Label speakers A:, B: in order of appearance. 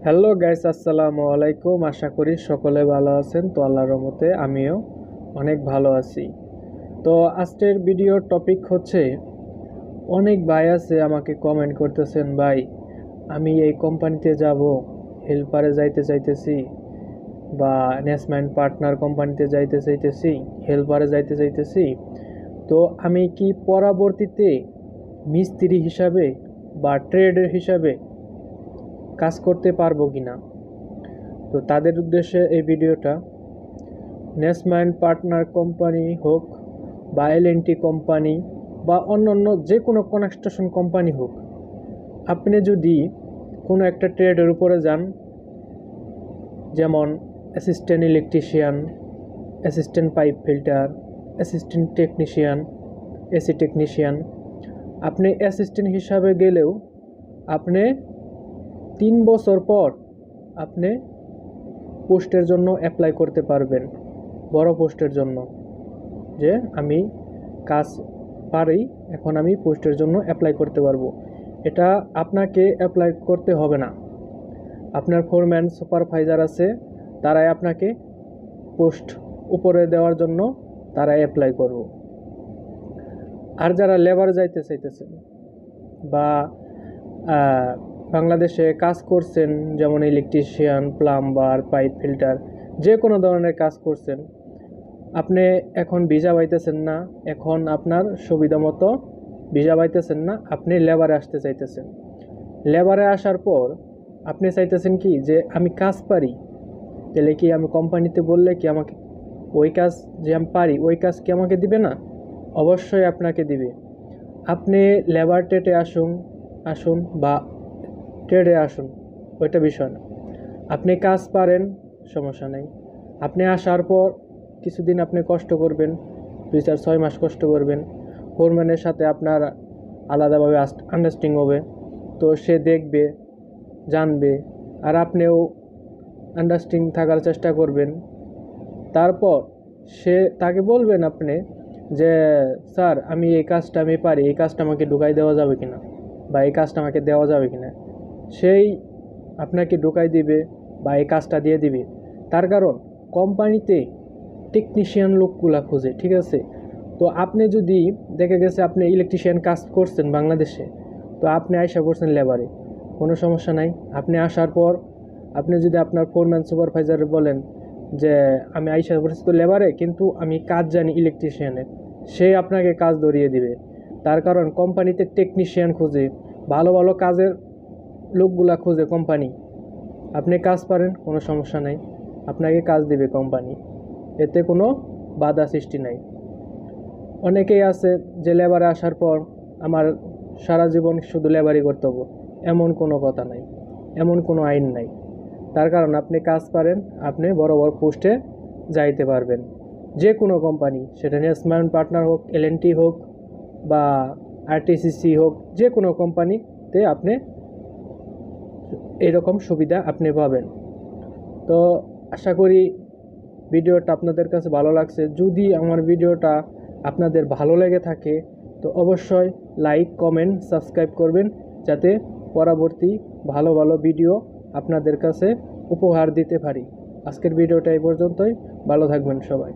A: Hello guys, আসসালামু আলাইকুম। আশা করি সকলে ভালো আছেন। তো আল্লাহর রহমতে আমিও অনেক ভালো আছি। তো আজকের ভিডিওর টপিক হচ্ছে, অনেক ভাই আছে আমাকে কমেন্ট করতেছেন, ভাই আমি এই কোম্পানিতে যাব, হেল্পারে যাইতে চাইতেছি, বা ইনভেস্টমেন্ট পার্টনার কোম্পানিতে যাইতে চাইতেছি, হেল্পারে যাইতে চাইতেছি। তো আমি কি পরবর্তীতে মিস্ত্রি হিসাবে বা ট্রেডার হিসাবে কাজ করতে পারবো কিনা? তো তাদের উদ্দেশ্যে এই ভিডিওটা। ইনভেস্টমেন্ট পার্টনার কোম্পানি হোক বা এল&টি কোম্পানি বা অন্যান্য যে কোনো কনস্ট্রাকশন কোম্পানি হোক, আপনি যদি কোনো একটা ট্রেডের উপরে যান, যেমন assistant electrician, assistant pipe filter, assistant technician, AC technician, আপনি অ্যাসিস্ট্যান্ট হিসাবে গেলেও আপনি 3 বছর পর আপনি পোস্টের জন্য অ্যাপ্লাই করতে পারবেন, বড় পোস্টের জন্য। যে আমি কাজ পারি, এখন আমি পোস্টের জন্য অ্যাপ্লাই করতে পারবো। এটা আপনাকে অ্যাপ্লাই করতে হবে না, আপনার ফোরম্যান সুপারভাইজার আছে, তারাই আপনাকে পোস্ট উপরে দেওয়ার জন্য তারাই অ্যাপ্লাই করব। আর যারা লেবার যাইতে চাইতেছেন বা বাংলাদেশে কাজ করছেন, যেমন ইলেকট্রিশিয়ান, প্লাম্বার, পাইপ ফিল্টার, যে কোনো ধরনের কাজ করছেন, আপনি এখন ভিসা পাইতেছেন না, এখন আপনার সুবিধা মতো ভিসা পাইতেছেন না, আপনি লেবারে আসতে চাইতেছেন। লেবারে আসার পর আপনি চাইতেছেন কি, যে আমি কাজ পারি, তাহলে কি আমি কোম্পানিতে বললে কি আমাকে ওই কাজ যে আমি পারি ওই কাজ কি আমাকে দিবে না? অবশ্যই আপনাকে দিবে। আপনি লেবার ট্রেডে আসুন আসুন বা ট্রেডে আসুন, ওইটা বিষয় না। আপনি কাজ পারেন, সমস্যা নেই। আপনি আসার পর কিছুদিন আপনি কষ্ট করবেন, 2-4-6 মাস কষ্ট করবেন। ফোরম্যানের সাথে আপনার আলাদাভাবে আন্ডারস্ট্যান্ডিং হবে, তো সে দেখবে, জানবে, আর আপনিও আন্ডারস্ট্যান্ডিং থাকার চেষ্টা করবেন। তারপর তাকে বলবেন আপনি যে, স্যার আমি এই কাজটা আমি পারি, এই কাজটা আমাকে ঢুকাই দেওয়া যাবে কিনা, বা এই কাজটা আমাকে দেওয়া যাবে কিনা। সেই আপনাকে ঢুকাই দিবে বা এই কাজটা দিয়ে দিবে। তার কারণ কোম্পানিতে টেকনিশিয়ান লোকগুলা খোঁজে, ঠিক আছে? তো আপনি যদি দেখে গেছে আপনি ইলেকট্রিশিয়ান কাজ করছেন বাংলাদেশে, তো আপনি আইসা করছেন লেবারে, কোনো সমস্যা নাই। আপনি আসার পর আপনি যদি আপনার ফোরম্যান সুপারভাইজার বলেন যে আমি আইসা করছি তো লেবারে, কিন্তু আমি কাজ জানি ইলেকট্রিশিয়ানের, সে আপনাকে কাজ ধরিয়ে দিবে। তার কারণ কোম্পানিতে টেকনিশিয়ান খোঁজে, ভালো ভালো কাজের লোকগুলা খোঁজে কোম্পানি। আপনি কাজ পারেন, কোনো সমস্যা নাই, আপনাকে কাজ দিবে কোম্পানি, এতে কোনো বাধা সৃষ্টি নাই। অনেকেই আছে যে লেবারে আসার পর আমার সারা জীবন শুধু লেবারই করতে হবে, এমন কোনো কথা নাই, এমন কোনো আইন নাই। তার কারণ আপনি কাজ পারেন, আপনি বড় বড় পোস্টে যাইতে পারবেন। যে কোনো কোম্পানি, সেটা ইনভেস্টমেন্ট পার্টনার হোক, এল&টি হোক বা আরটিসিসি হোক, যে কোনো কোম্পানিতে আপনি এরকম সুবিধা আপনি পাবেন। তো আশা করি ভিডিওটা আপনাদের কাছে ভালো লাগছে। যদি আমার ভিডিওটা আপনাদের ভালো লেগে থাকে তো অবশ্যই লাইক, কমেন্ট, সাবস্ক্রাইব করবেন, যাতে পরবর্তী ভালো ভালো ভিডিও আপনাদের কাছে উপহার দিতে পারি। আজকের ভিডিওটা এই পর্যন্তই। ভালো থাকবেন সবাই।